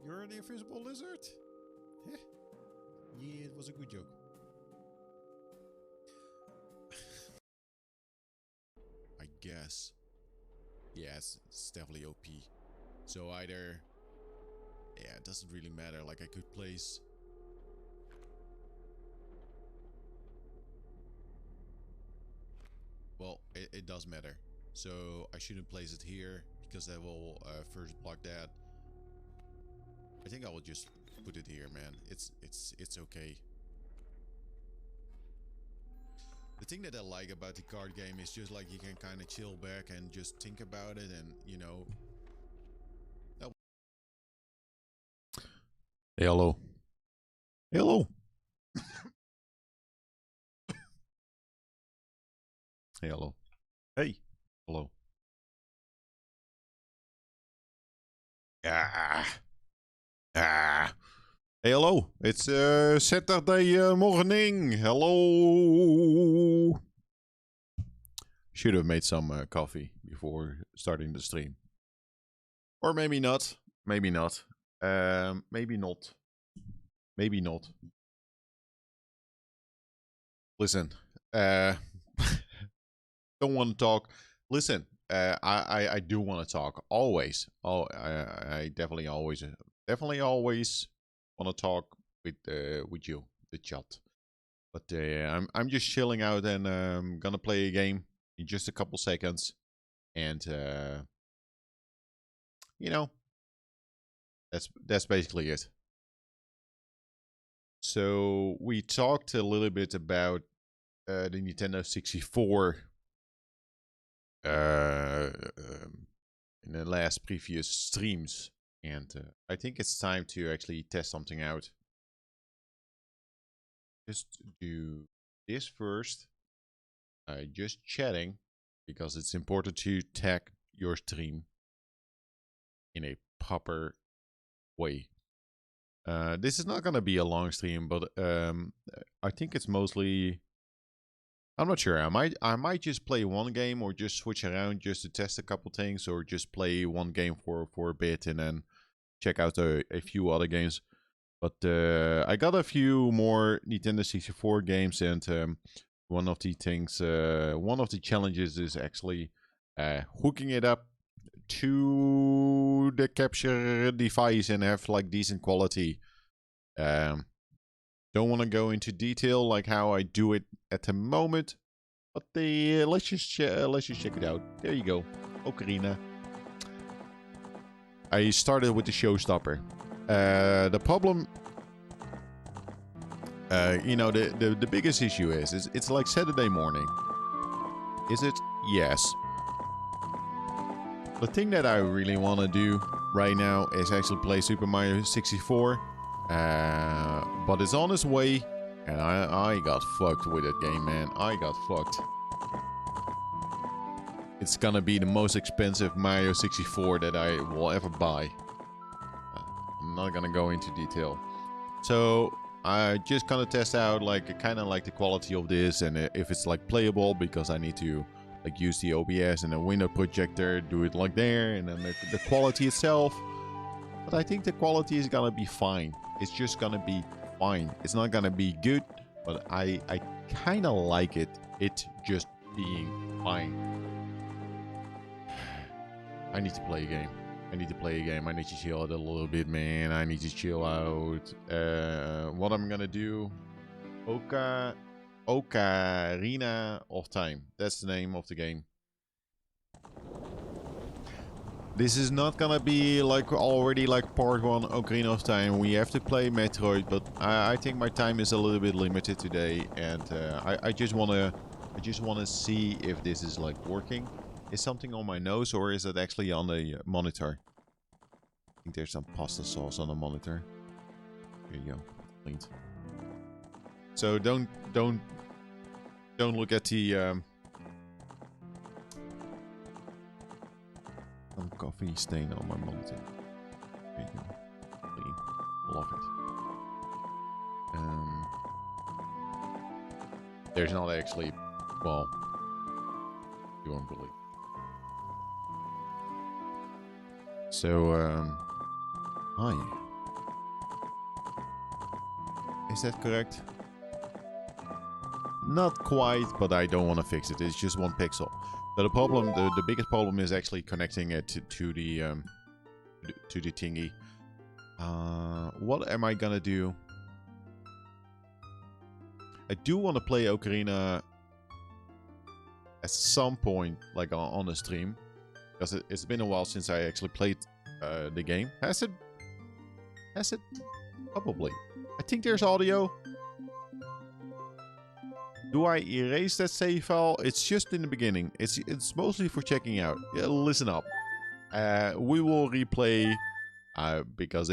You're an invisible lizard? Heh. Yeah, it was a good joke. I guess. Yes, it's definitely OP. So either... Yeah, it doesn't really matter. Like, I could place... Well, it does matter. So I shouldn't place it here because that will first block that. I think I will just put it here, man. It's okay. The thing that I like about the card game is just like you can kind of chill back and just think about it, and you know. Hey, hello. Hello. Hey, hello. Hey. Hello. Ah. Ah. Hey, hello. It's Saturday morning. Hello. Should have made some coffee before starting the stream. Or maybe not. Maybe not. Maybe not. Maybe not. Listen. Don't want to talk. Listen. I do want to talk always. Oh, I definitely always want to talk with you, the chat. But I'm just chilling out and gonna play a game in just a couple seconds, and you know that's basically it. So we talked a little bit about the Nintendo 64 in the last previous streams, and I think it's time to actually test something out. Just do this first. Just chatting because it's important to tag your stream in a proper way. This is not gonna be a long stream, but I think it's mostly. I'm not sure. I might just play one game or just switch around just to test a couple things, or just play one game for a bit and then check out a few other games. But I got a few more Nintendo 64 games, and one of the things, one of the challenges is actually hooking it up to the capture device and have like decent quality. Don't want to go into detail like how I do it at the moment, but let's just check it out. There you go, Ocarina. I started with the showstopper. The problem, the biggest issue is it's like Saturday morning. Is it? Yes. The thing that I really want to do right now is actually play Super Mario 64. But it's on its way, and I got fucked with that game, man. I got fucked. It's gonna be the most expensive Mario 64 that I will ever buy. I'm not gonna go into detail. So I just gonna test out like kind of like the quality of this, and if it's like playable, because I need to like use the OBS and a window projector, do it like there, and then the quality itself. But I think the quality is gonna be fine. It's just gonna be fine. It's not gonna be good, but I kind of like it. It just being fine. I need to play a game. I need to chill out a little bit, man. I need to chill out. What I'm gonna do? Ocarina of Time. That's the name of the game. This is not gonna be like already like part 1 Ocarina of Time. We have to play Metroid, but I think my time is a little bit limited today, and I just wanna see if this is like working. Is something on my nose, or is it actually on the monitor? I think there's some pasta sauce on the monitor. Here you go, cleaned. So don't look at the some coffee stain on my monitor. There you go. Clean. Love it. There's not actually, well, you won't believe. So, hi. Is that correct? Not quite, but I don't want to fix it. It's just 1 pixel. So the problem, the biggest problem is actually connecting it to the thingy. What am I gonna do? I do want to play Ocarina at some point, like on a stream, because it's been a while since I actually played the game. Has it? Has it? Probably. I think there's audio. Do I erase that save file? It's just in the beginning. It's mostly for checking out. Yeah, listen up. We will replay because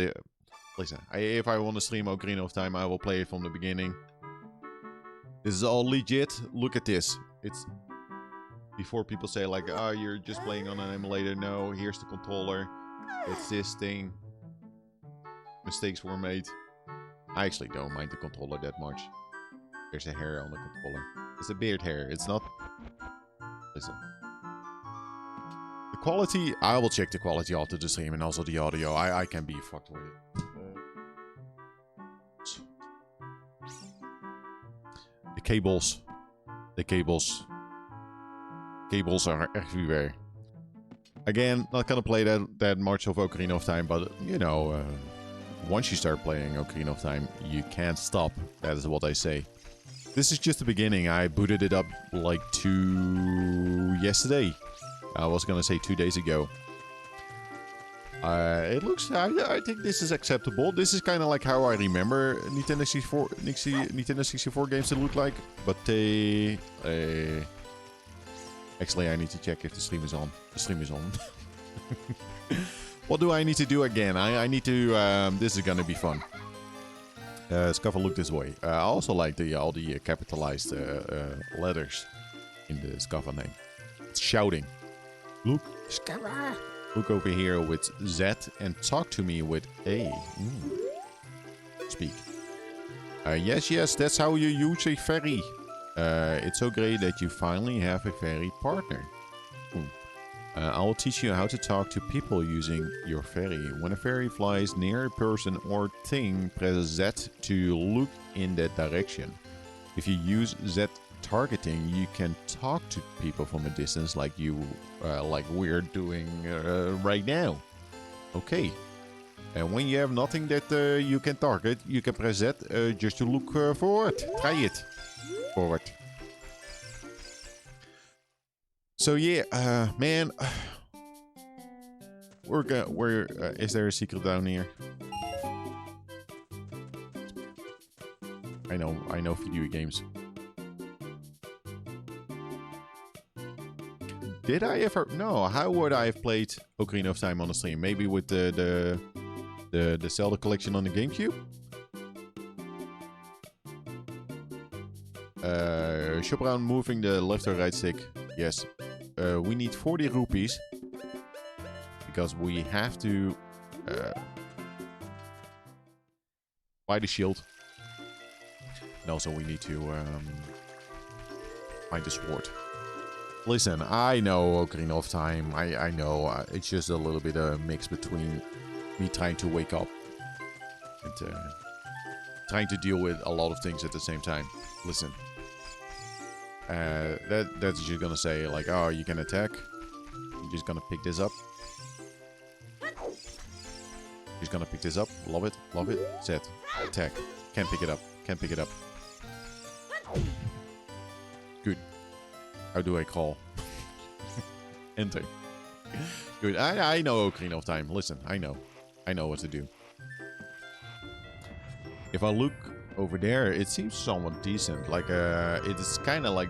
listen. If I want to stream Ocarina of Time, I will play it from the beginning. This is all legit. Look at this. It's before people say like, "Oh, you're just playing on an emulator." No, here's the controller. It's this thing. Mistakes were made. I actually don't mind the controller that much. There's a hair on the controller. It's a beard hair. It's not... Listen. The quality... I will check the quality after the stream and also the audio. I can be fucked with it. The cables. The cables. Cables are everywhere. Again, not gonna play that much of Ocarina of Time, but, you know... once you start playing Ocarina of Time, you can't stop. That is what I say. This is just the beginning. I booted it up like yesterday. I was gonna say 2 days ago. It looks... I think this is acceptable. This is kind of like how I remember Nintendo 64 games to look like. But they... actually, I need to check if the stream is on. The stream is on. What do I need to do again? I need to... this is gonna be fun. Scuffer, look this way. I also like all the capitalized letters in the Scuffer name. It's shouting. Look, Scuffer. Look over here with Z and talk to me with A. Speak. Yes, that's how you use a fairy. It's so great that you finally have a fairy partner. I will teach you how to talk to people using your fairy. When a fairy flies near a person or thing, press Z to look in that direction. If you use Z targeting, you can talk to people from a distance like we're doing right now. Okay. And when you have nothing that you can target, you can press Z just to look forward. Try it. Forward. So yeah, man, is there a secret down here? I know video games. Did I ever? No, how would I have played Ocarina of Time on the stream? Maybe with the Zelda collection on the GameCube? Shop around moving the left or right stick. Yes. We need 40 rupees because we have to buy the shield, and also we need to find the sword. Listen, I know Ocarina of Time. I know it's just a little bit of a mix between me trying to wake up and trying to deal with a lot of things at the same time. Listen. That's just gonna say like, oh, you can attack. I'm just gonna pick this up. Just gonna pick this up. Love it. Love it. Set. Attack. Can't pick it up. Can't pick it up. Good. How do I call? Enter. Good. I know Ocarina of Time. Listen, I know. I know what to do. If I look over there, it seems somewhat decent. Like, it is kind of like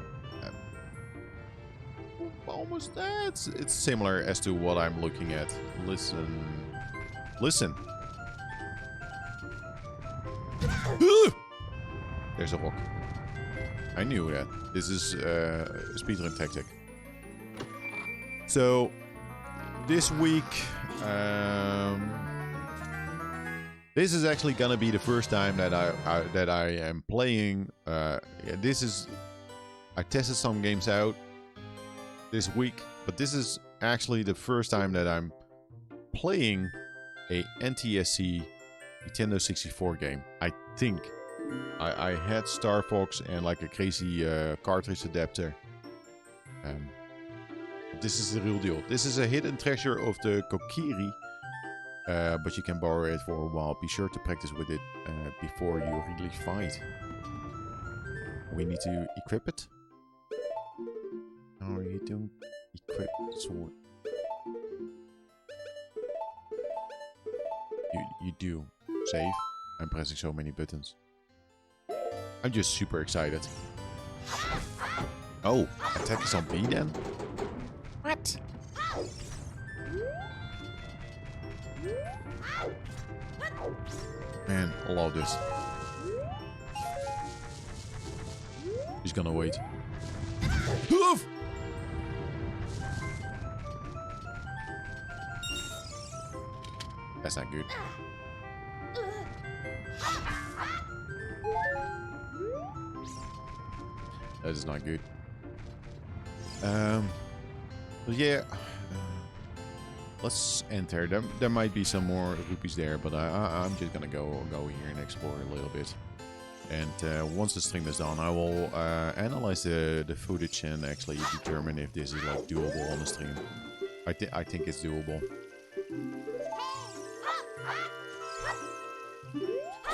almost it's similar as to what I'm looking at. Listen. Listen. There's a rock. I knew that. This is a speedrun tactic. So, this week, this is actually gonna be the first time that I am playing. Yeah, I tested some games out this week, but this is actually the first time that I'm playing a NTSC Nintendo 64 game. I think. I had Star Fox and like a crazy cartridge adapter. This is the real deal. This is a hidden treasure of the Kokiri. But you can borrow it for a while. Be sure to practice with it before you really fight. We need to equip it. No, you don't equip the sword. You do. Save. I'm pressing so many buttons. I'm just super excited. Oh, attack is on B then? What? Man, I love this. He's gonna wait. Hoof! That's not good. That is not good. Yeah. Let's enter. There might be some more rupees there, but I'm just gonna go here and explore a little bit. And once the stream is done, I will analyze the footage and actually determine if this is like doable on the stream. I think it's doable.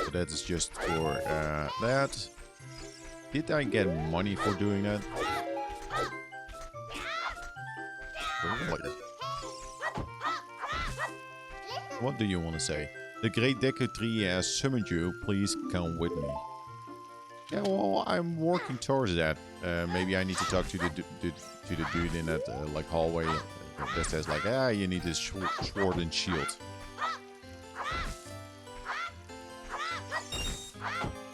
So that is just for that. Did I get money for doing that? What do you want to say? The Great Deku Tree has summoned you. Please come with me. Yeah, well, I'm working towards that. Maybe I need to talk to the dude in that like hallway that says like, you need this sword and shield.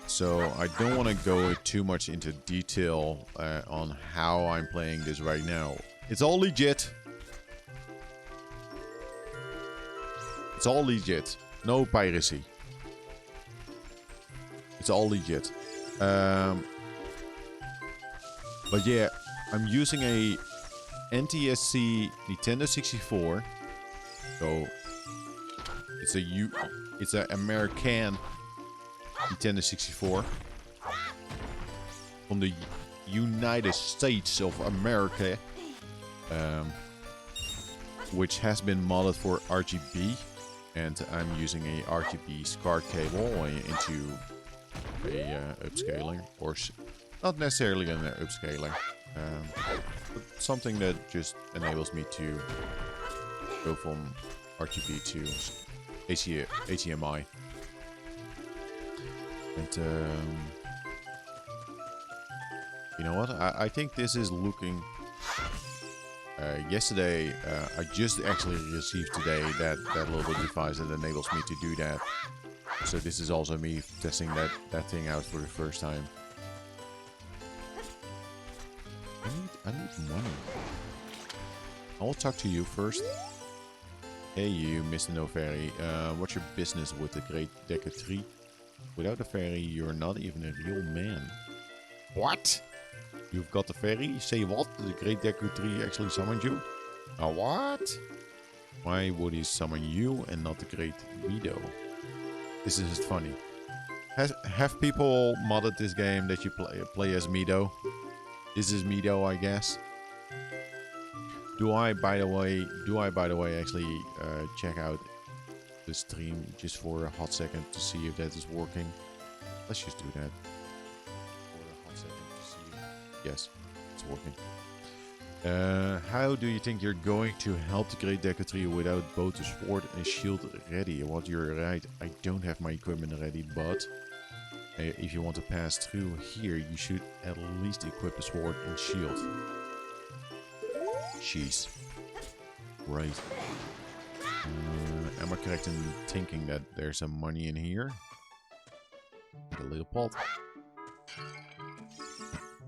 So I don't want to go too much into detail on how I'm playing this right now. It's all legit. It's all legit. No piracy. It's all legit. But yeah, I'm using a NTSC Nintendo 64. So it's an American Nintendo 64 from the United States of America, which has been modded for RGB, and I'm using a RGB SCART cable into a upscaling, or not necessarily an upscaling, but something that just enables me to go from RGB to HDMI. And you know what? I think this is looking. Yesterday, I just actually received today that little device that enables me to do that. So this is also me testing that thing out for the first time. I need money. I will talk to you first. Hey you, Mr. No Fairy. What's your business with the Great Deku Tree? Without a fairy, you're not even a real man. What? You've got the fairy? Say what? The Great Deku Tree actually summoned you? A what? Why would he summon you and not the Great Mido? This is just funny. Have people modded this game that you play as Mido? This is Mido, I guess. Do I, by the way, actually check out the stream just for a hot second to see if that is working? Let's just do that. For a hot second to see. Yes, it's working. How do you think you're going to help the Great Deku Tree without both the sword and shield ready? Well, you're right. I don't have my equipment ready, but if you want to pass through here, you should at least equip the sword and shield. Jeez. Right. Am I correct in thinking that there's some money in here? The little pot.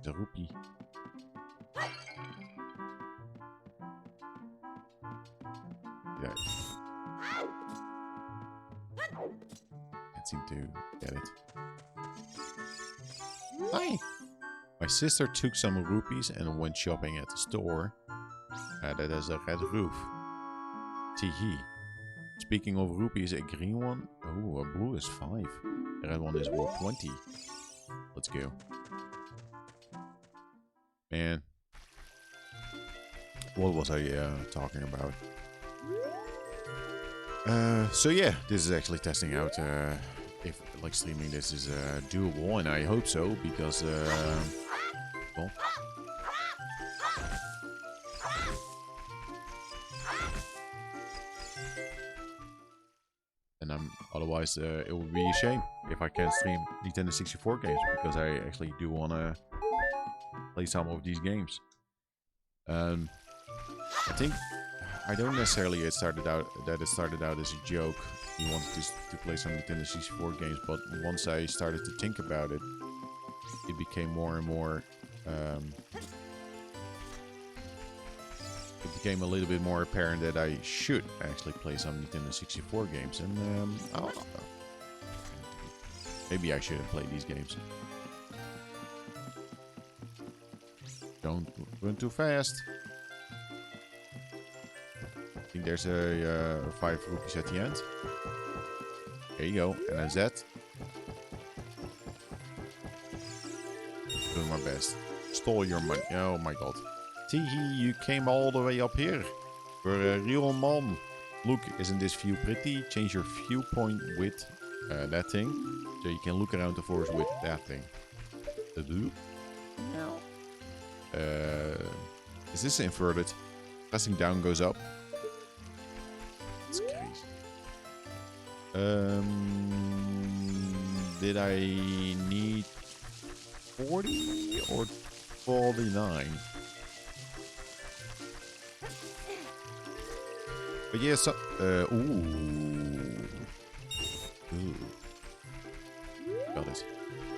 The rupee. Yeah. Can't seem to get it. Hi! My sister took some rupees and went shopping at the store that has a red roof. Teehee. Speaking of rupees, a green one. Oh, a blue is 5. The red one is worth 20. Let's go. Man. What was I talking about? So yeah, this is actually testing out if like streaming this is doable, and I hope so, because well, and otherwise it would be a shame if I can't stream Nintendo 64 games, because I actually do want to play some of these games. I think I don't necessarily it started out as a joke. He wanted to play some Nintendo 64 games, but once I started to think about it, it became more and more. It became a little bit more apparent that I should actually play some Nintendo 64 games, and maybe I shouldn't play these games. Don't run too fast. I think there's a 5 rupees at the end. There you go, and a Z. Doing my best. Stole your money. Oh my god. Teehee, you came all the way up here. You're a real man. Look, isn't this view pretty? Change your viewpoint with that thing, so you can look around the forest with that thing. No. Is this inverted? Pressing down goes up. That's crazy. Did I need 40 or 49? But yes, ooh. Got it.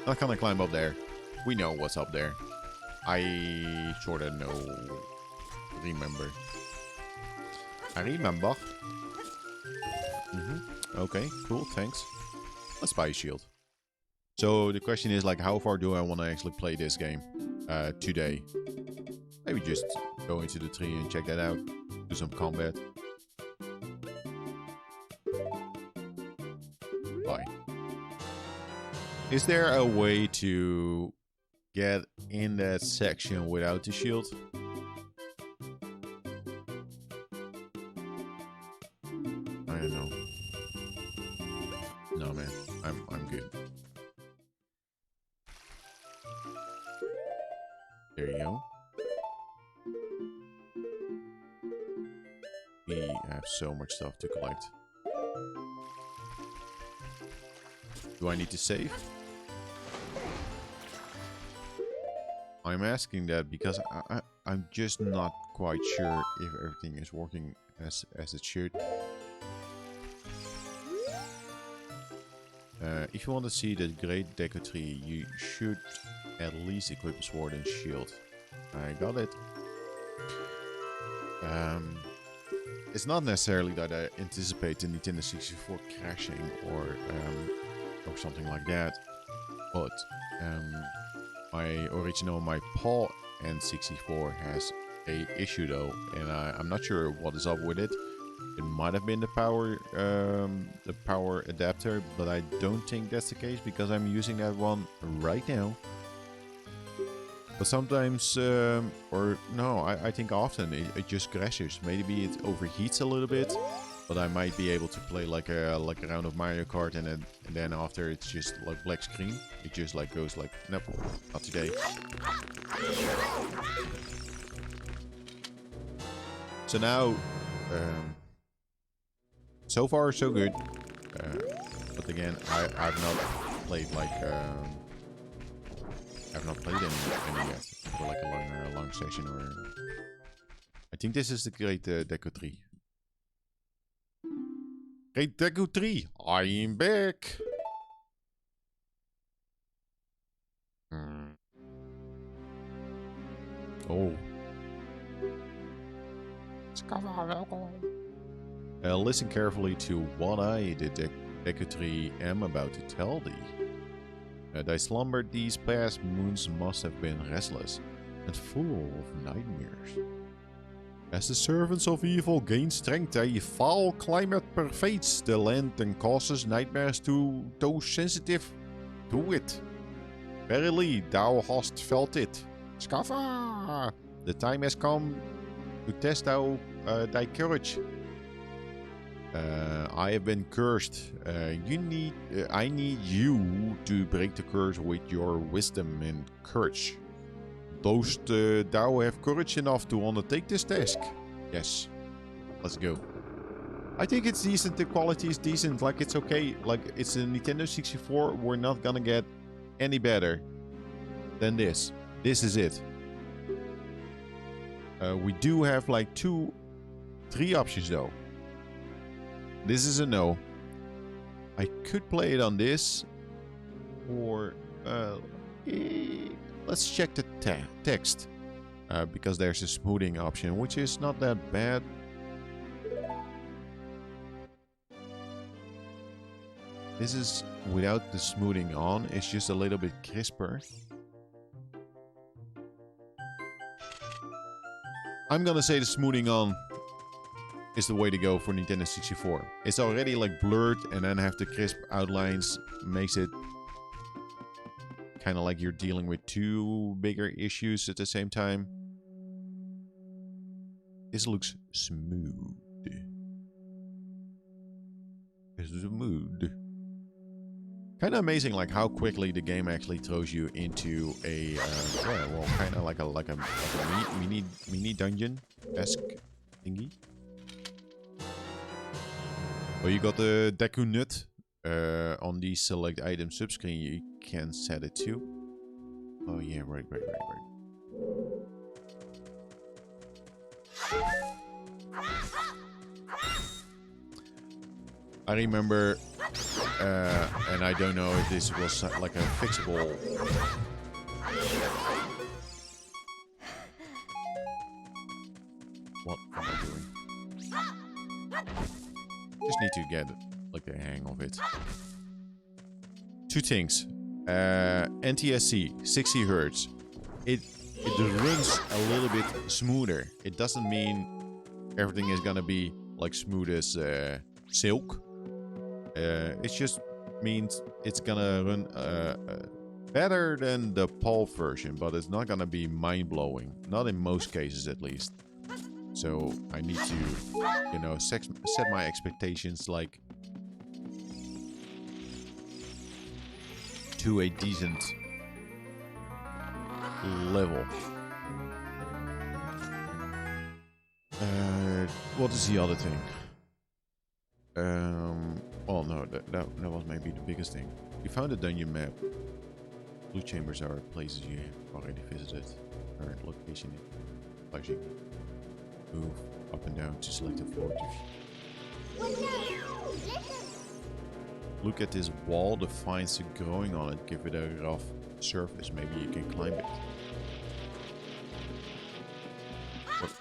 How can I climb up there? We know what's up there. I sorta remember. I remember. Okay, cool, thanks. Let's buy a shield. So the question is, like, how far do I want to actually play this game today? Maybe just go into the tree and check that out. Do some combat. Bye. Is there a way to get in that section without the shield? I don't know. No, man. I'm good. There you go. We have so much stuff to collect. Do I need to save? I'm asking that because I'm just not quite sure if everything is working as it should. If you want to see the Great Deku Tree, you should at least equip a sword and shield. I got it. It's not necessarily that I anticipate the Nintendo 64 crashing or something like that, but my PAL N64 has a issue though, and I'm not sure what is up with it. It might have been the power adapter, but I don't think that's the case because I'm using that one right now. But sometimes, or no, I think often it just crashes. Maybe it overheats a little bit, but I might be able to play like a round of Mario Kart, and then after it's just like black screen. It just like goes like, nope, not today. So now, so far so good. But again, I've not played like I've not played any yet for like a long session, or I think this is the Great Deku Tree. Great Deku Tree, I am back. Oh. Listen carefully to what I, the Deku Tree, am about to tell thee. Thy slumber these past moons must have been restless and full of nightmares. As the servants of evil gain strength, a foul climate pervades the land and causes nightmares to those sensitive to it. Verily, thou hast felt it. Scaffa! The time has come to test thy courage. I have been cursed. I need you to break the curse with your wisdom and courage. Dost thou have courage enough to undertake this task? Yes. Let's go. I think it's decent. The quality is decent. Like, it's okay. Like, it's a Nintendo 64. We're not gonna get any better than this. This is it. We do have like 3 options though. This is a no. I could play it on this. Or... let's check the text. Because there's a smoothing option, which is not that bad. This is without the smoothing on. It's just a little bit crisper. I'm gonna say the smoothing on is the way to go for Nintendo 64. It's already like blurred, and then have the crisp outlines. Makes it kind of like you're dealing with 2 bigger issues at the same time. This looks smooth. Smooth. Kind of amazing, like how quickly the game actually throws you into a, yeah, well, kind of like a mini dungeon-esque thingy. Well, you got the Deku Nut. On the select item subscreen, you can set it to. Oh yeah, right. I remember, and I don't know if this was like a fixable. What am I doing? Just need to get like the hang of it. 2 things. NTSC 60 Hz. It runs a little bit smoother. It doesn't mean everything is gonna be like smooth as silk. It just means it's gonna run better than the PAL version, but it's not gonna be mind-blowing. Not in most cases, at least. So I need to, you know, set my expectations like to a decent level. What is the other thing? Well, no, that was maybe the biggest thing. You found a dungeon map. Blue chambers are places you have already visited. Current location allows you to move up and down to select a floor. Look at this wall, the vines are growing on it. Give it a rough surface. Maybe you can climb it.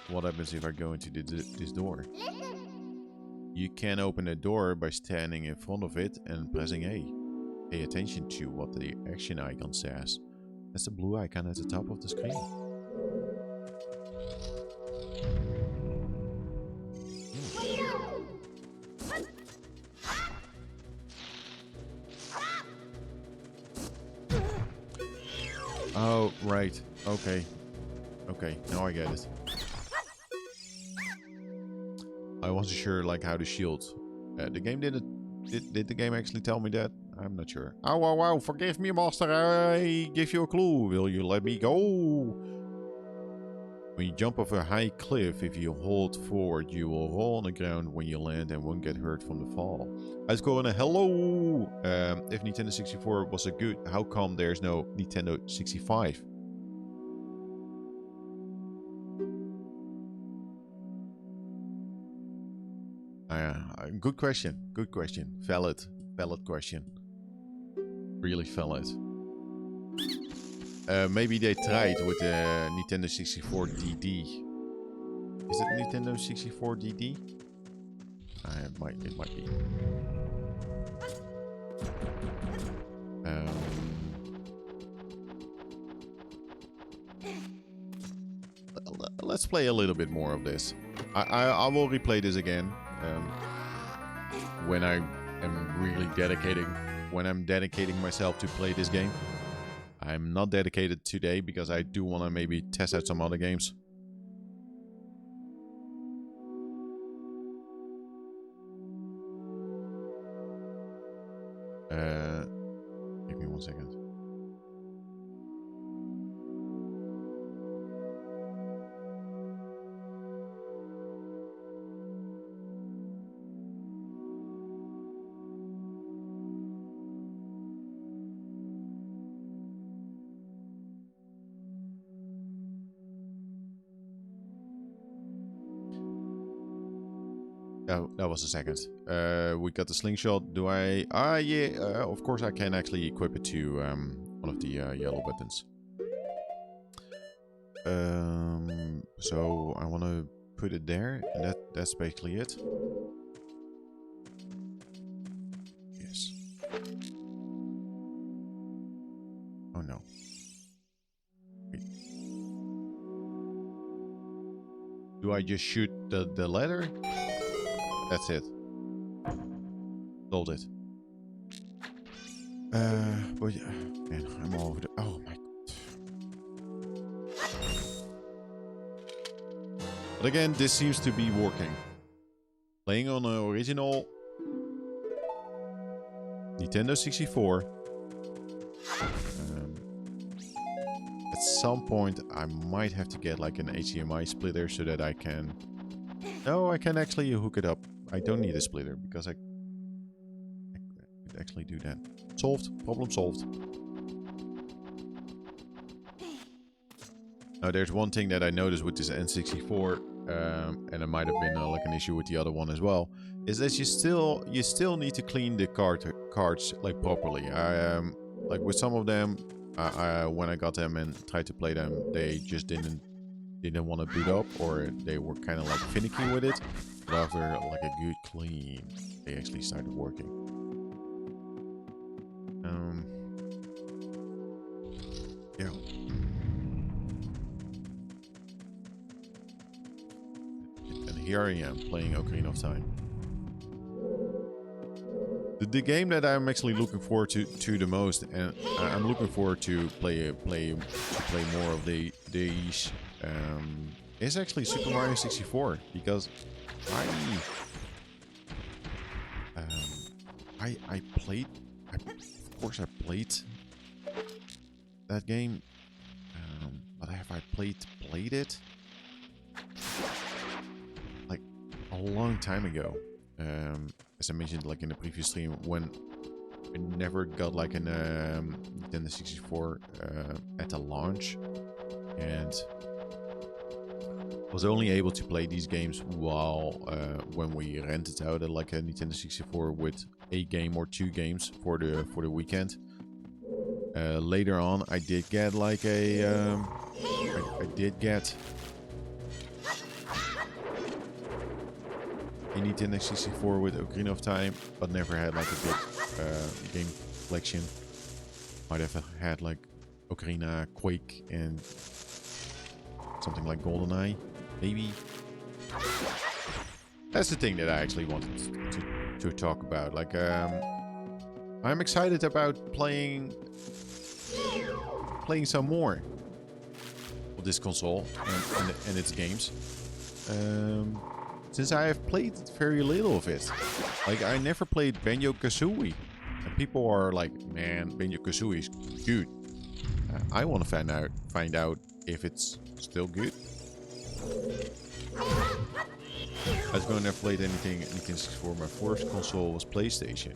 What happens if I go into this door? You can open a door by standing in front of it and pressing A. Pay attention to what the action icon says. That's the blue icon at the top of the screen. Oh, right. Okay. Okay, now I get it. I wasn't sure like how to shield. The game did the game actually tell me that? I'm not sure. Oh, wow, wow, forgive me, master. I give you a clue. Will you let me go? When you jump off a high cliff, if you hold forward, you will roll on the ground when you land and won't get hurt from the fall. I score on a hello. If Nintendo 64 was a good, how come there's no Nintendo 65? Good question. Good question. Valid question. Really valid. Maybe they tried with the Nintendo 64 DD. Is it Nintendo 64 DD? It might be. let's play a little bit more of this. I will replay this again when I am really dedicating myself to play this game. I'm not dedicated today because I do want to maybe test out some other games. Give me 1 second. Oh, that was a second. We got the slingshot. Do I... yeah. Of course I can actually equip it to one of the yellow buttons. So I want to put it there, and that's basically it. Yes. Oh no. Wait. Do I just shoot the letter? That's it. Sold it. But yeah, man, I'm all over the... Oh my god. But again, this seems to be working. Playing on the original Nintendo 64. At some point, I might have to get like an HDMI splitter so that I can... No, I can actually hook it up. I don't need a splitter because I could actually do that. Solved. Problem solved. Now there's one thing that I noticed with this N64, and it might have been like an issue with the other one as well, is that you still need to clean the cards like properly. Like with some of them, when I got them and tried to play them, they just didn't want to boot up, or they were kind of like finicky with it. But after like a good clean, they actually started working. Yeah. And here I am playing Ocarina of Time. The game that I'm actually looking forward to the most, and I'm looking forward to play more of these. Is actually Super Mario 64, because I played, of course I played that game, but have I played it like a long time ago? As I mentioned like in the previous stream, when I never got like an Nintendo 64 at the launch, and was only able to play these games while when we rented out like a Nintendo 64 with a game or two games for the weekend. Later on, I did get like a I did get a Nintendo 64 with Ocarina of Time, but never had like a good game collection. Might have had like Ocarina, Quake, and something like GoldenEye. Maybe. That's the thing that I actually wanted to talk about. Like, I'm excited about playing some more of this console and its games. Since I have played very little of it. Like, I never played Banjo-Kazooie. And people are like, man, Banjo-Kazooie is good. I want to find out if it's still good. I was going to have played anything in Nintendo 64. My first console was PlayStation.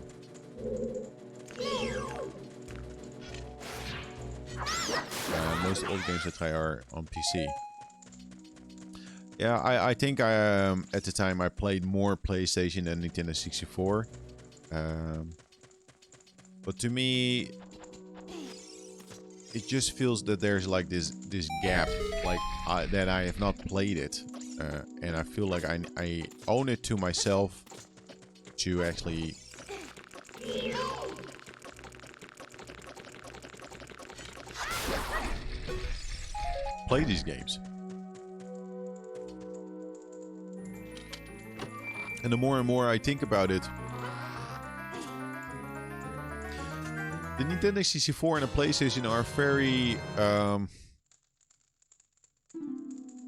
Most old games that I are on PC. Yeah, I think at the time I played more PlayStation than Nintendo 64. But to me, it just feels that there's like this gap, like that I have not played it, and I feel like I own it to myself to actually play these games. And the more and more I think about it, the Nintendo 64 and the PlayStation are very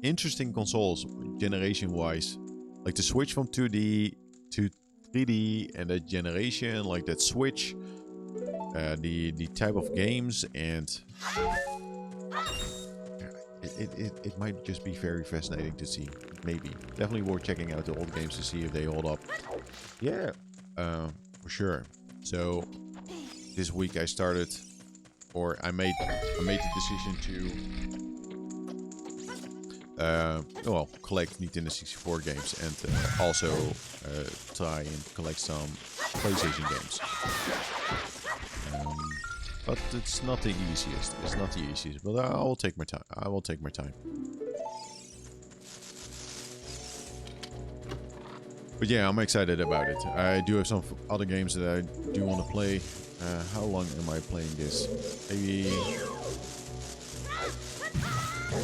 interesting consoles, generation-wise. Like the switch from 2D to 3D and that generation, like that switch, the type of games, and it might just be very fascinating to see. Maybe. Definitely worth checking out the old games to see if they hold up. Yeah, for sure. So this week I started, or I made the decision to well, collect Nintendo 64 games and also try and collect some PlayStation games. But it's not the easiest. It's not the easiest, but I will take my time. I will take my time. But yeah, I'm excited about it. I do have some other games that I do want to play. How long am I playing this? Maybe...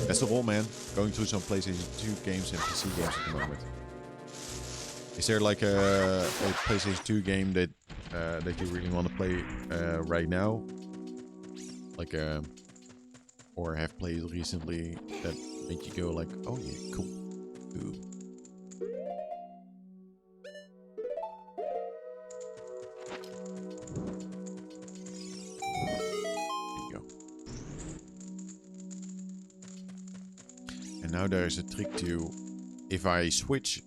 That's the whole, man. Going through some PlayStation 2 games and PC games at the moment. Is there like a PlayStation 2 game that you really want to play right now? Like or have played recently that make you go like, oh yeah, cool. Ooh. And now there's a trick to, if I switch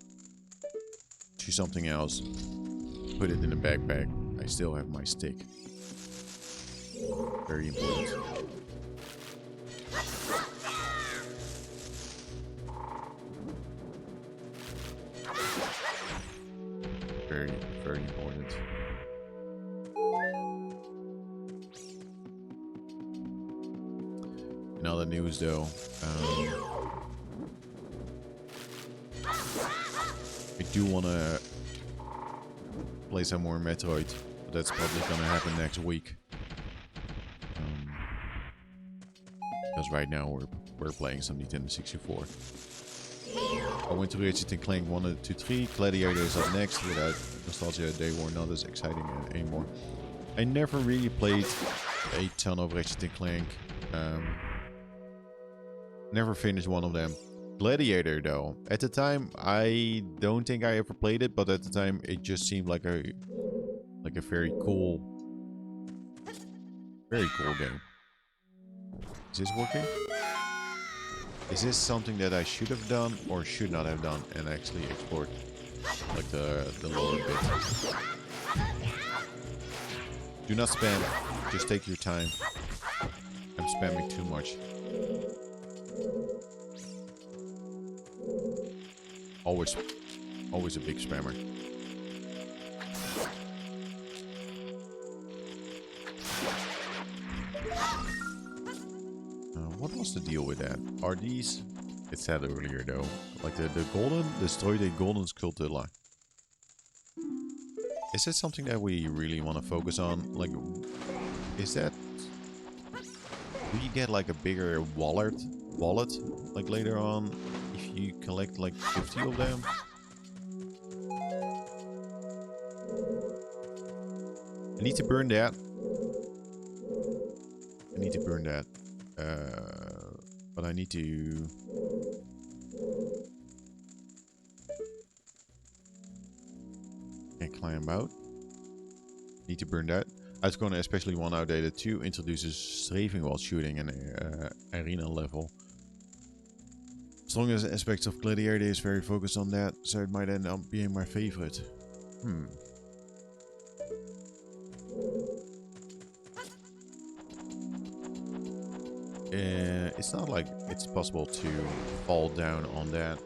to something else, put it in a backpack, I still have my stick. Very important. Very, very important. In other news though, I do want to play some more Metroid, but that's probably going to happen next week. Because right now we're playing some Nintendo 64. I went to Ratchet & Clank 1, 2, 3. Gladiator is up next. Without nostalgia, they were not as exciting anymore. I never really played a ton of Ratchet & Clank. Never finished one of them. Gladiator though, at the time I don't think I ever played it, but at the time it just seemed like a very cool game. Is this working? Is this something that I should have done or should not have done and actually explored like the lower bit? Do not spam, just take your time. I'm spamming too much. Always a big spammer. What was the deal with that? Are these... It said earlier though, like the golden, destroy the golden Skulltula. Is that something that we really want to focus on? Like, is that... Do you get like a bigger wallet like later on if you collect like 50 of them? I need to burn that. But I need to... Can't climb out. Need to burn that. I was going to especially one outdated 2 introduces strafing while shooting an arena level. Strongest aspects of Gladiator is very focused on that, so it might end up being my favorite. It's not like it's possible to fall down on that.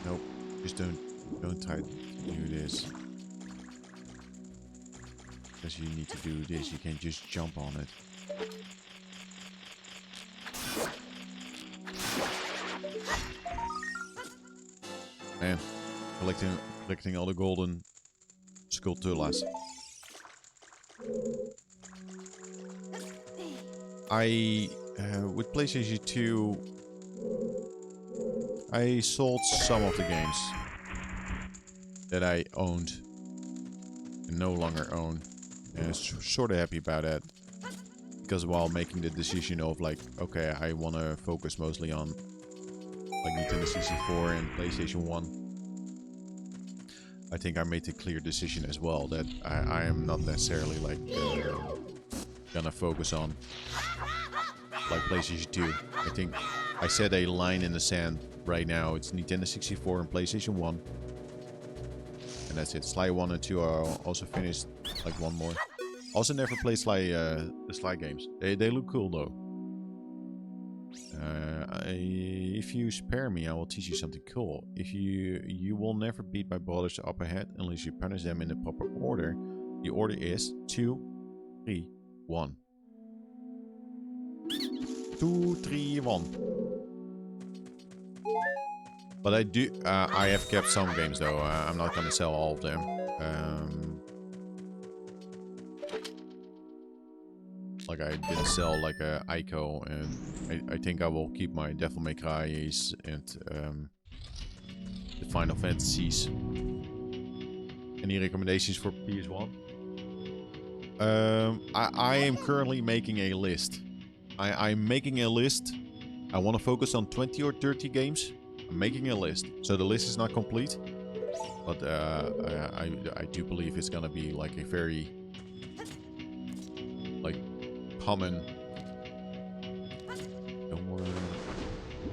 Nope, just don't try to do this. Because you need to do this, you can't just jump on it. Man, collecting all the golden Skulltulas. With PlayStation 2, I sold some of the games that I owned and no longer own. And sort of happy about that. Because while making the decision of like, okay, I want to focus mostly on like Nintendo 64 and PlayStation 1. I think I made a clear decision as well that I am not necessarily like gonna focus on like PlayStation 2. I think I set a line in the sand right now. It's Nintendo 64 and PlayStation 1. And that's it. Sly 1 and 2 are also finished. Like one more. Also never played Sly, the Sly games. They look cool though. If you spare me, I will teach you something cool. If you will never beat my brothers up ahead unless you punish them in the proper order. The order is 2, 3, 1. 2, 3, 1. But I have kept some games though. I'm not gonna sell all of them. Like I didn't sell like a Ico, and I think I will keep my Devil May Cry's and the Final Fantasies. Any recommendations for PS1? I am currently making a list. I'm making a list. I want to focus on 20 or 30 games. I'm making a list. So the list is not complete. But I do believe it's gonna be like a very like common.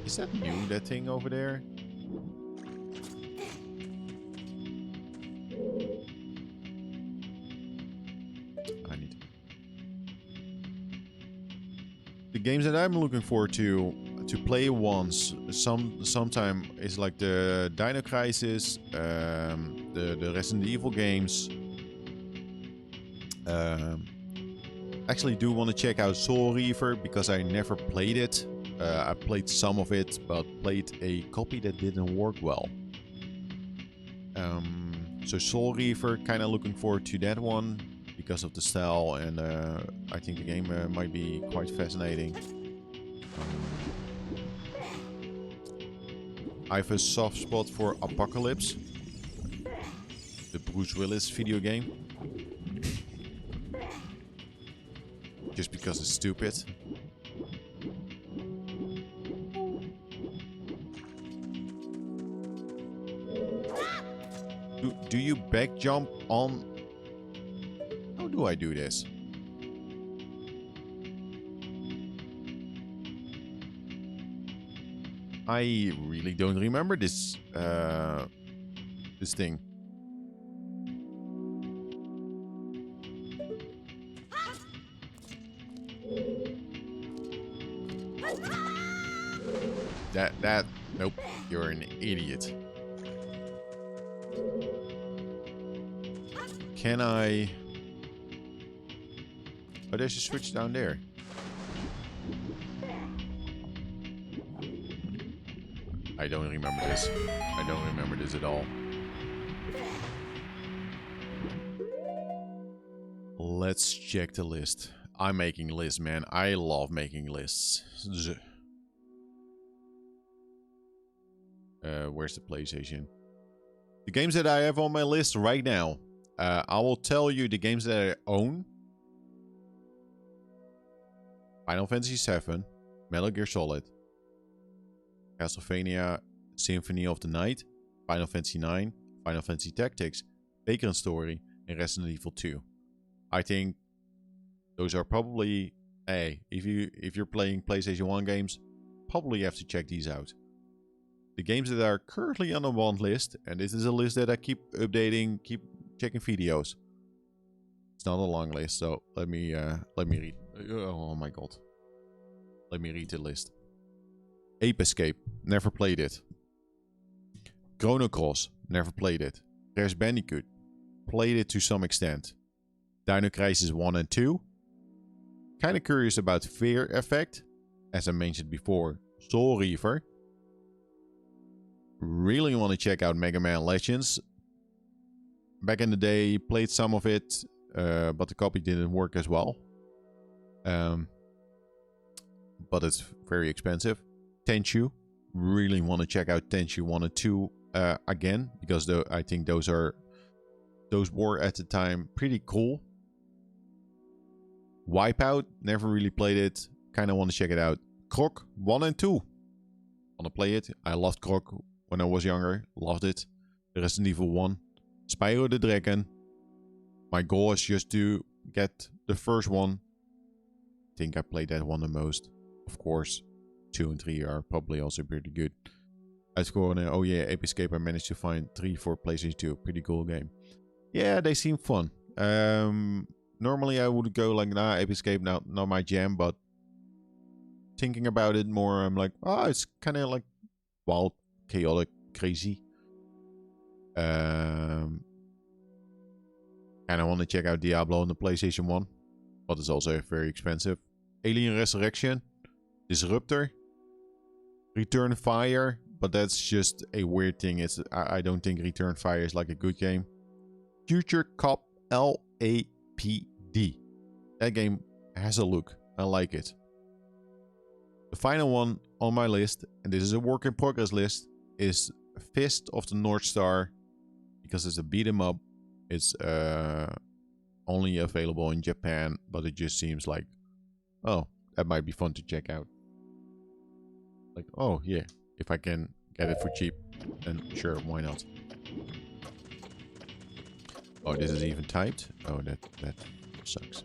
Is that new, that thing over there? I need the games that I'm looking forward to play once sometime is like the Dino Crisis, the Resident Evil games. Actually do want to check out Soul Reaver because I never played it. I played some of it, but played a copy that didn't work well. So Soul Reaver, kind of looking forward to that one because of the style, and I think the game might be quite fascinating. I have a soft spot for Apocalypse, the Bruce Willis video game. Just because it's stupid. Do you back jump on? How do I do this? I really don't remember this this thing. Nope, you're an idiot. Can I? Oh, there's a switch down there. I don't remember this. I don't remember this at all. Let's check the list. I'm making lists, man. I love making lists. Where's the PlayStation? The games that I have on my list right now. I will tell you the games that I own. Final Fantasy VII, Metal Gear Solid, Castlevania Symphony of the Night, Final Fantasy IX, Final Fantasy Tactics, Vagrant Story, and Resident Evil 2. I think those are probably, hey, if you're playing PlayStation 1 games, probably have to check these out. The games that are currently on the want list, and this is a list that I keep updating, keep checking videos. It's not a long list, so let me read. Oh my god. Let me read the list. Ape Escape, never played it. Chrono Cross, never played it. Crash Bandicoot, played it to some extent. Dino Crisis 1 and 2. Kinda curious about Fear Effect, as I mentioned before. Soul Reaver. Really want to check out Mega Man Legends. Back in the day, played some of it, but the copy didn't work as well. But it's very expensive. Tenchu. Really want to check out Tenchu 1 and 2. again, because I think those were at the time pretty cool. Wipeout, never really played it. Kind of want to check it out. Croc 1 and 2. Want to play it. I loved Croc when I was younger. Loved it. Resident Evil 1. Spyro the Dragon. My goal is just to get the first one. I think I played that one the most. Of course, 2 and 3 are probably also pretty good. I scored oh yeah, Ape Escape. I managed to find 3 for PlayStation 2. Pretty cool game. Yeah, they seem fun. Normally I would go like, nah, Ape Escape, not my jam, but thinking about it more, I'm like, oh, it's kind of like wild, chaotic, crazy. Kind of want to check out Diablo on the PlayStation 1, but it's also very expensive. Alien Resurrection, Disruptor, Return Fire, but that's just a weird thing. I don't think Return Fire is like a good game. Future Cop LAPD. That game has a look. I like it. The final one on my list, and this is a work in progress list, is Fist of the North Star, because it's a beat 'em up. It's only available in Japan, but it just seems like, oh, that might be fun to check out. Like, oh yeah, if I can get it for cheap, then sure, why not? Oh, this is even typed? Oh, that sucks.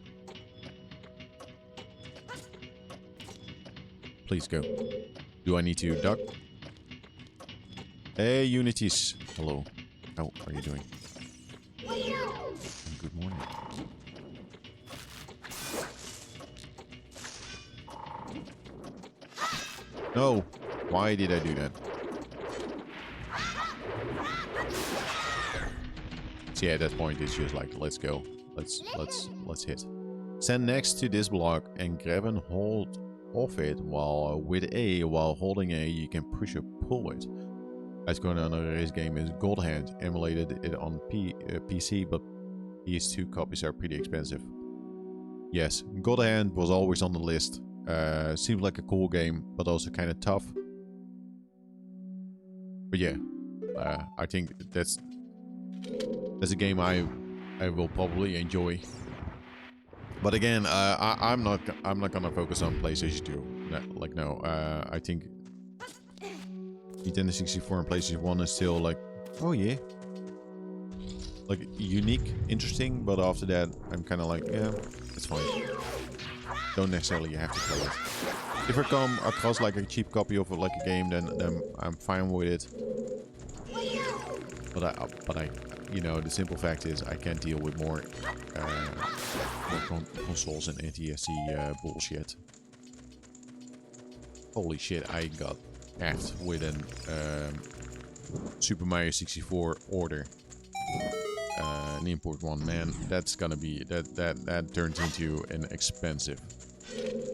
Please go. Do I need to duck? Hey, Unities. Hello. How are you doing? Good morning. No. Why did I do that? See, at that point, it's just like, let's go. Let's hit. Stand next to this block and grab and hold off it while holding A, you can push or pull it. It's going on a race game is God Hand. Emulated it on PC, but PS2 copies are pretty expensive. Yes, God Hand was always on the list. Seems like a cool game, but also kind of tough. But yeah, I think that's a game I will probably enjoy. But again, I'm not gonna focus on PlayStation 2. No, I think Nintendo 64 and PlayStation 1 is still like, oh yeah, like unique, interesting. But after that, I'm kind of like, yeah, it's fine. Don't necessarily have to play it. If I come across like a cheap copy of like a game, then I'm fine with it. But I, you know, the simple fact is I can't deal with more consoles and NTSC bullshit. Holy shit, I got effed with an Super Mario 64 order. An import one, man. That's gonna be that turns into an expensive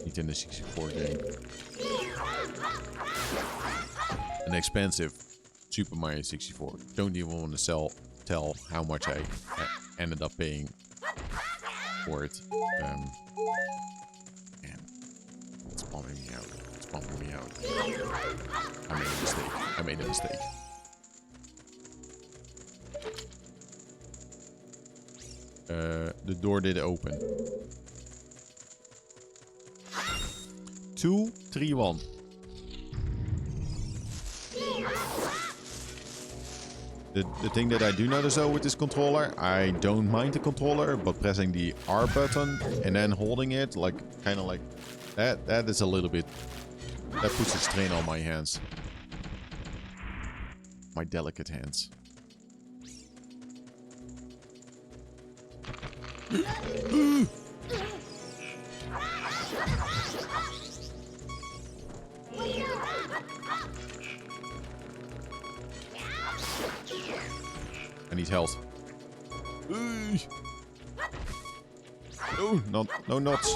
Nintendo 64 game. An expensive Super Mario 64. Don't even want to tell how much I ended up paying for it. Man, it's bumming me out. It's bumming me out. I made a mistake. The door did open. 2, 3, 1. The thing that I do notice though with this controller, I don't mind the controller, but pressing the R button and then holding it, like kind of like that is a little bit, that puts a strain on my hands. My delicate hands. I need health. No, no knots.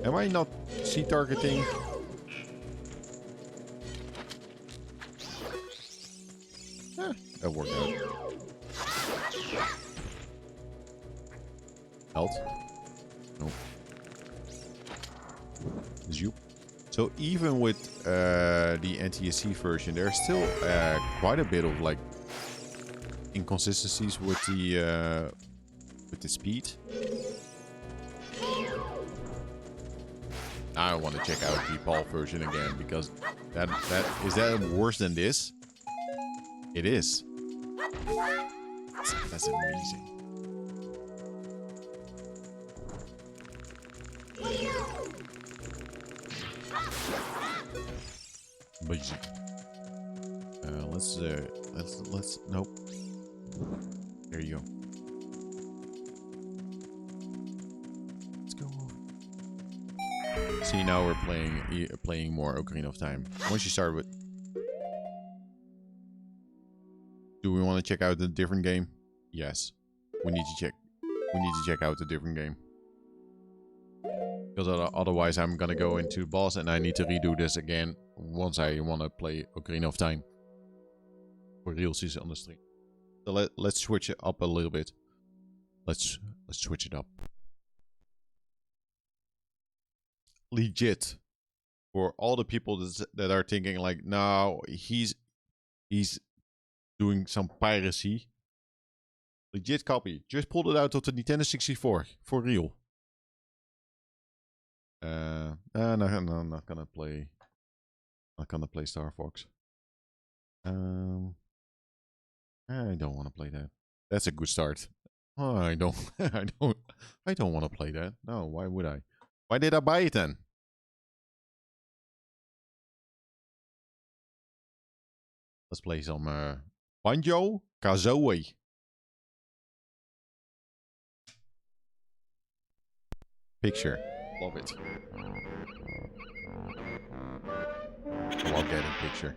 Am I not C-targeting? That worked out. Health. Zoop. So even with the NTSC version, there's still quite a bit of like inconsistencies with the speed. I want to check out the PAL version again because that is that worse than this? It is. That's amazing. Amazing. Let's nope. There you go. Let's go. See, now we're playing more Ocarina of Time. Once you start with, do we want to check out the different game? Yes, we need to check. We need to check out the different game because otherwise I'm gonna go into the boss and I need to redo this again once I want to play Ocarina of Time for realsies on the stream. So let's switch it up a little bit. Let's switch it up. Legit, for all the people that are thinking like, no, he's doing some piracy. Legit copy. Just pulled it out of the Nintendo 64 for real. No, I'm not gonna play. Not gonna play Star Fox. I don't want to play that. That's a good start. Oh, I don't want to play that. No, why would I? Why did I buy it then? Let's play some Banjo-Kazooie. Picture. Love it. I love getting picture.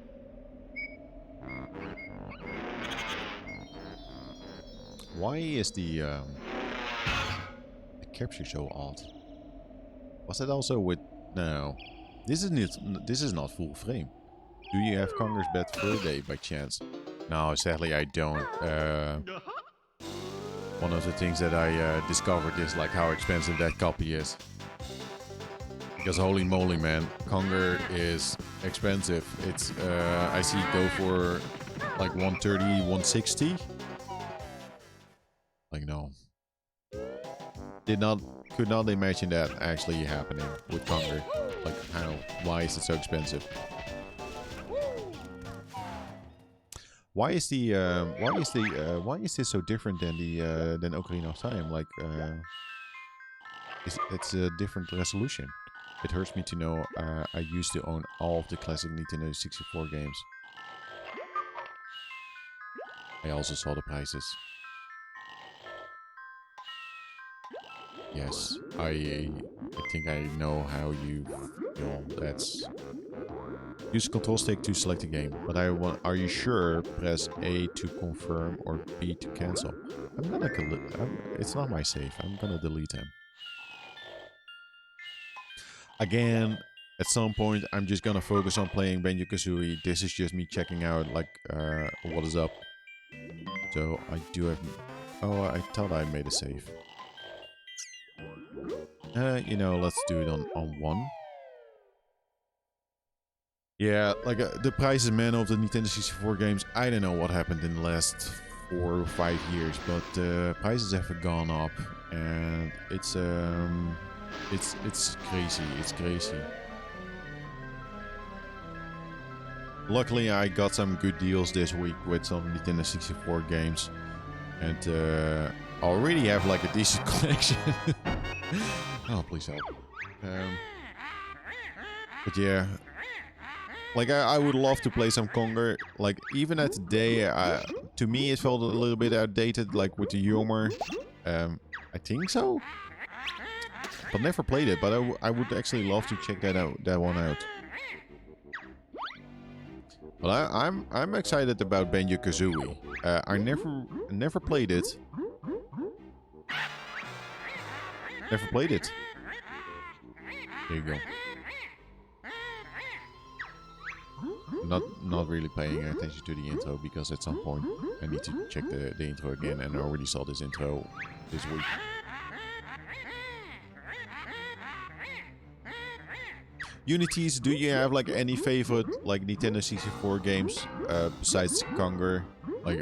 Why is the capture so odd? Was that also with... No. This is not full frame. Do you have Conker's Bad Fur Day by chance? No, sadly I don't. One of the things that I discovered is like how expensive that copy is. Because holy moly, man, Conger is expensive. It's I see it go for like 130, 160. Like no, could not imagine that actually happening with Conger. Like why is it so expensive? Why is this so different than than Ocarina of Time? Like it's a different resolution. It hurts me to know I used to own all of the classic Nintendo 64 games. I also saw the prices. Yes, I think I know how you feel. That's use control stick to select a game, but are you sure? Press A to confirm or B to cancel. It's not my save. I'm gonna delete him. Again, at some point, I'm just gonna focus on playing Banjo-Kazooie. This is just me checking out, like, what is up. So, I do have... Oh, I thought I made a save. You know, let's do it on 1. Yeah, like, the prices, man, of the Nintendo 64 games, I don't know what happened in the last 4 or 5 years, but prices have gone up, and it's crazy. It's crazy. Luckily, I got some good deals this week with some Nintendo 64 games, and I already have like a decent collection. Oh, please help. But yeah, like I would love to play some Conger. Like even at today, to me it felt a little bit outdated, like with the humor. I think so. But never played it, but I would actually love to check that one out. But I'm excited about Banjo-Kazooie. I never played it. Never played it. There you go. Not really paying attention to the intro because at some point I need to check the intro again, and I already saw this intro this week. Unities, do you have like any favorite like Nintendo 64 games besides Conquer? Like,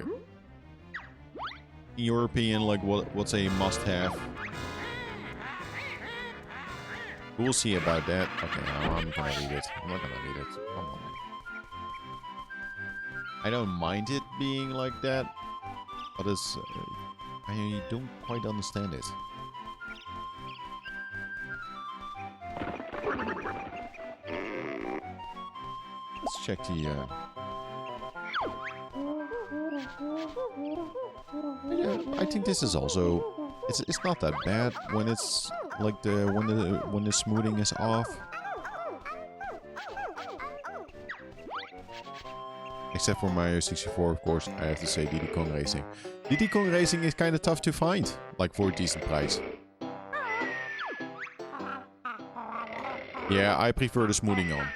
in your opinion, like what's a must-have? We'll see about that. Okay, no, I'm not gonna read it. I'm not gonna read it. Come on. I don't mind it being like that, but it's I don't quite understand it. Let's check the. Yeah, I think this is also. It's not that bad when it's like when the smoothing is off. Except for Mario 64, of course, I have to say Diddy Kong Racing. Diddy Kong Racing is kind of tough to find, like for a decent price. Yeah, I prefer the smoothing on.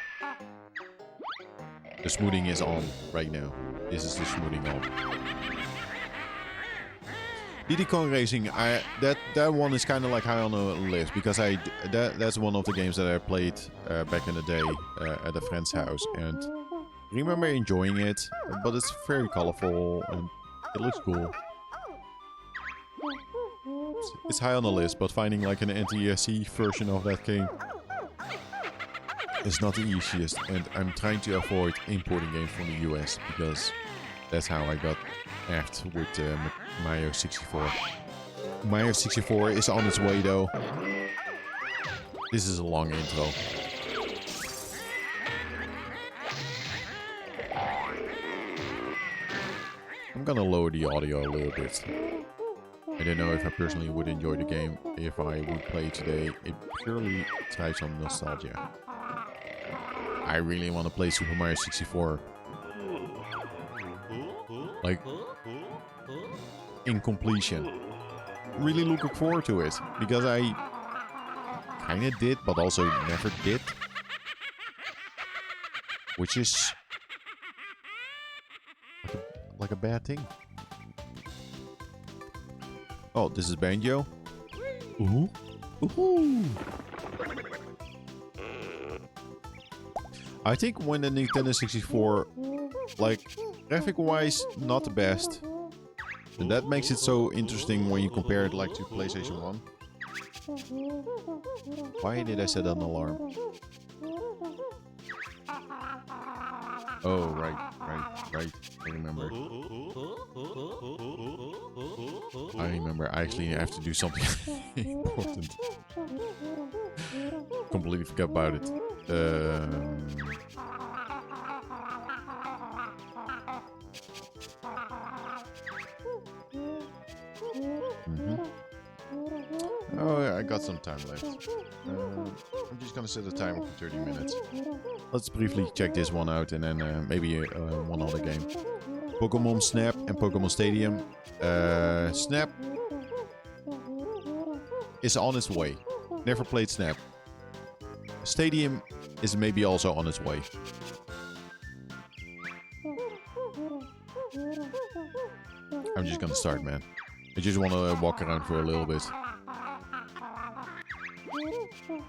The smoothing is on right now. This is the smoothing on. Diddy Kong Racing, that one is kind of like high on the list because that's one of the games that I played back in the day at a friend's house, and I remember enjoying it, but it's very colorful and it looks cool. It's high on the list, but finding like an NTSC version of that game is not the easiest, and I'm trying to avoid importing games from the US because that's how I got effed with Mario 64. Mario 64 is on its way though. This is a long intro. I'm gonna lower the audio a little bit. I don't know if I personally would enjoy the game if I would play it today. It purely thrives on nostalgia. I really want to play Super Mario 64. Like, in completion. Really looking forward to it. Because I kinda did, but also never did. Which is like a bad thing. Oh, this is Banjo. Ooh. Ooh. I think when the Nintendo 64, like, graphic-wise, not the best. And that makes it so interesting when you compare it, like, to PlayStation 1. Why did I set an alarm? Oh, right. I remember. I actually have to do something important. Completely forgot about it. Oh, yeah, I got some time left. I'm just gonna set a timer for 30 minutes. Let's briefly check this one out and then maybe one other game. Pokemon Snap and Pokemon Stadium. Snap is on its way. Never played Snap. Stadium is maybe also on its way. I'm just gonna start, man. I just want to walk around for a little bit.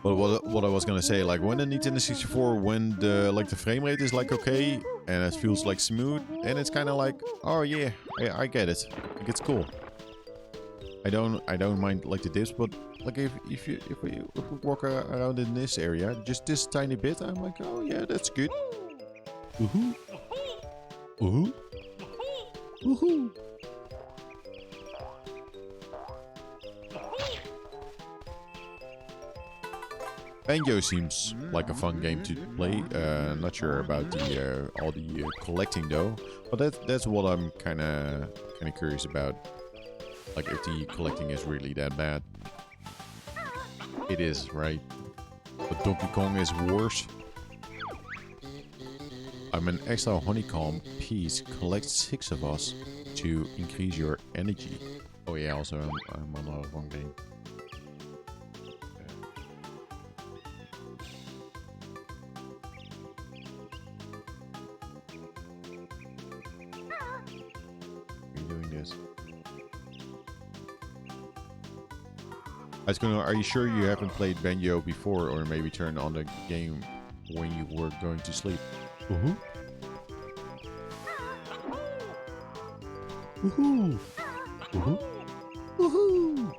But what I was gonna say, like when the Nintendo 64, when the frame rate is like okay and it feels like smooth, and it's kind of like, oh yeah, I get it. Like it's cool. I don't mind like the dips, but like if we walk around in this area, just this tiny bit, I'm like, oh yeah, that's good. Woohoo! Woohoo! Woohoo! Banjo seems like a fun game to play. Not sure about the all the collecting though, but that's what I'm kind of curious about. Like if the collecting is really that bad. It is, right? But Donkey Kong is worse. I'm an extra honeycomb piece. Collect 6 of us to increase your energy. Oh yeah, also I'm on the wrong game. I was gonna, are you sure you haven't played Banjo before, or maybe turn on the game when you were going to sleep. Woohoo! Woohoo! Woohoo! Woohoo!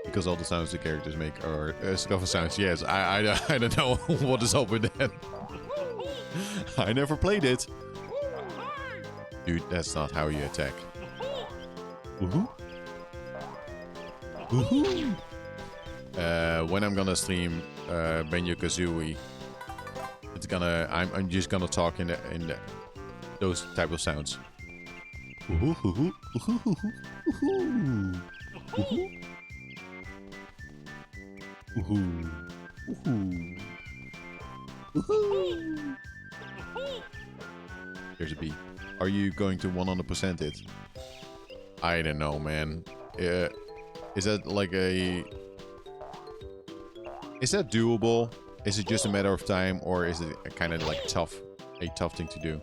Because all the sounds the characters make are scuffle sounds. Yes, I don't know what is up with that. I never played it. Dude, that's not how you attack. Woohoo! Woohoo! When I'm gonna stream Banjo-Kazooie, it's gonna I'm just gonna talk in those type of sounds. Woohoo! Woohoo! Woohoo! Woohoo! Woohoo! Woohoo! Woohoo! Woohoo! Here's a bee. Are you going to 100% it? I don't know, man. Is that like a... Is that doable? Is it just a matter of time, or is it a kind of like a tough thing to do?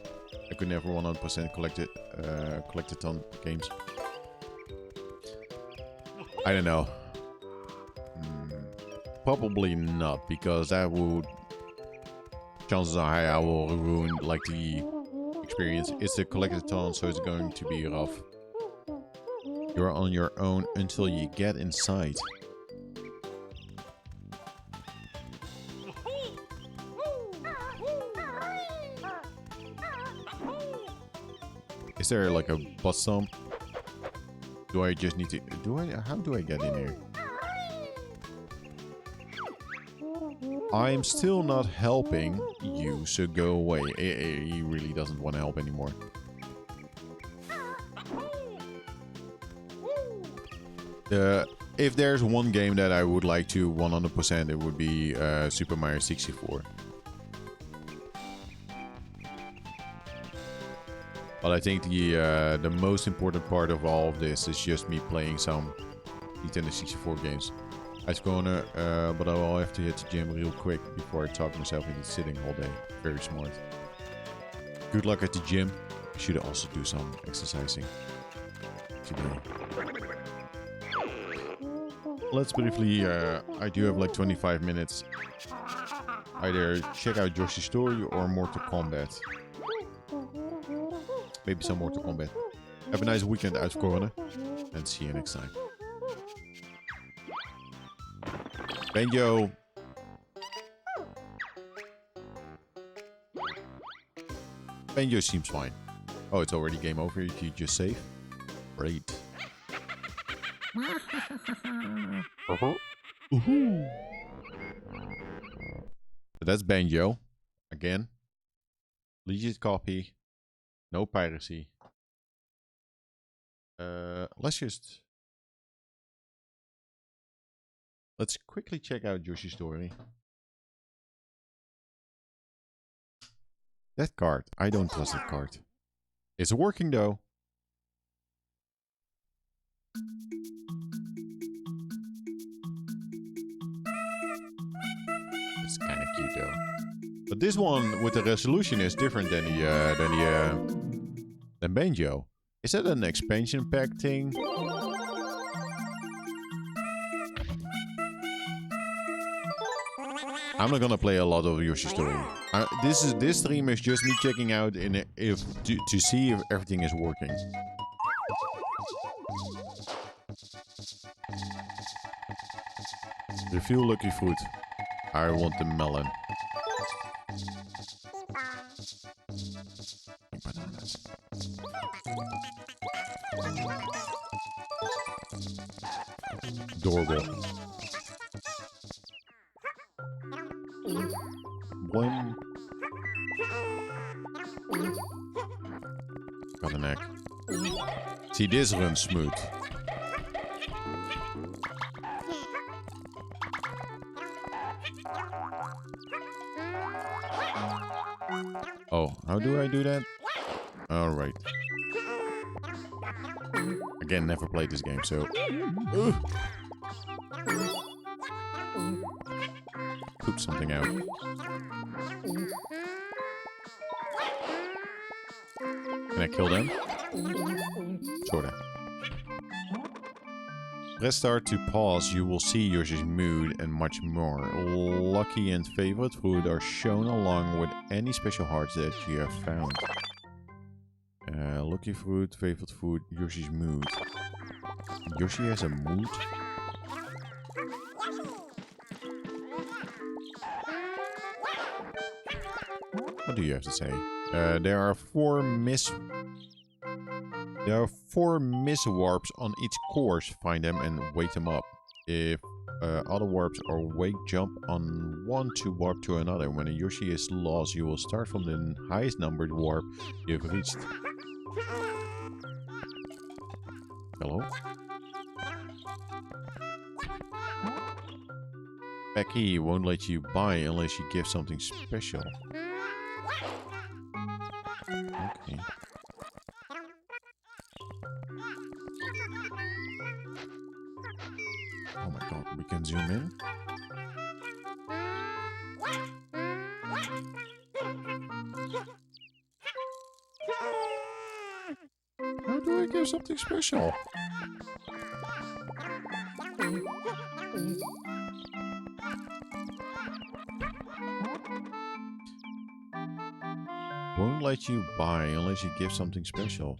I could never 100% collect it on games. I don't know. Probably not, because that would... Chances are high I will ruin like the experience. It's a collectathon, so it's going to be rough. You're on your own until you get inside. Is there like a bus stop? Do I just need to... How do I get in here? I'm still not helping you, so go away. He really doesn't want to help anymore. If there's one game that I would like to 100%, it would be Super Mario 64. But I think the most important part of all of this is just me playing some Nintendo 64 games. I was gonna, but I will have to hit the gym real quick before I talk myself into sitting all day. Very smart. Good luck at the gym. You should also do some exercising today. Let's briefly, I do have like 25 minutes. Either check out Yoshi's Story or Mortal Kombat. Maybe some Mortal Kombat. Have a nice weekend out of Corona, and see you next time. Banjo. Banjo seems fine. Oh, it's already game over if you just save. Great. So that's Banjo. Again. Legit copy. No piracy. Let's quickly check out Yoshi's Story. That card. I don't trust that card. It's working though. It's kind of cute though. But this one with the resolution is different than than Banjo. Is that an expansion pack thing? I'm not gonna play a lot of Yoshi's Story. This stream is just me checking out to see if everything is working. Refill Lucky Fruit. I want the melon. Bananas. Adorable. One. Got an egg. See, this runs smooth. Oh, how do I do that? Alright. Again, never played this game, so... Poop something out. Can I kill them? Sorta. Press start to pause. You will see Yoshi's mood and much more. Lucky and favorite food are shown along with any special hearts that you have found. Lucky fruit, favorite food, Yoshi's mood. Yoshi has a mood? What do you have to say? There are four miss warps on each course. Find them and wake them up. If other warps are awake, jump on one to warp to another. When a Yoshi is lost, you will start from the highest numbered warp you have reached. Hello? Becky won't let you buy unless you give something special. Okay. Oh my god, we can zoom in. How do I give something special? Won't let you buy unless you give something special.